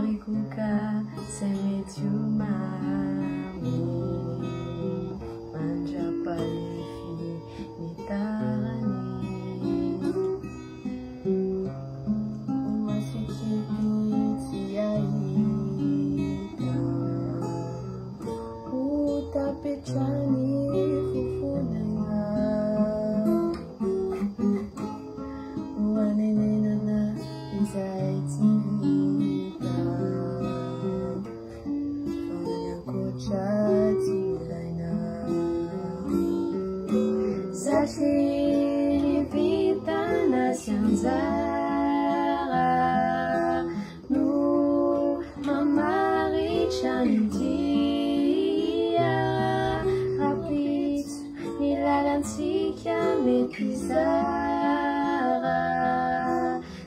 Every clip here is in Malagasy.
Marikuka semetumami manja palefi nitarani umasikipiti aita utapechani fufunanga uanenena izaitivita fanyakochatilaina Sashini vita nasianzara nu mamari chantia rapid nilalantika mekizara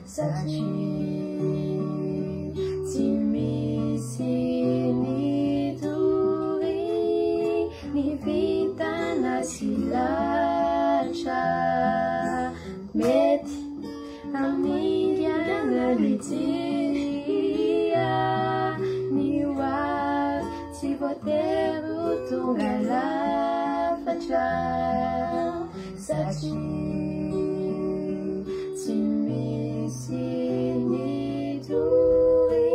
Sashini timisi niduri ni vita nasilacha Meti amiga nalitia niwa tivoteru tungala facha Sachi timisi niduri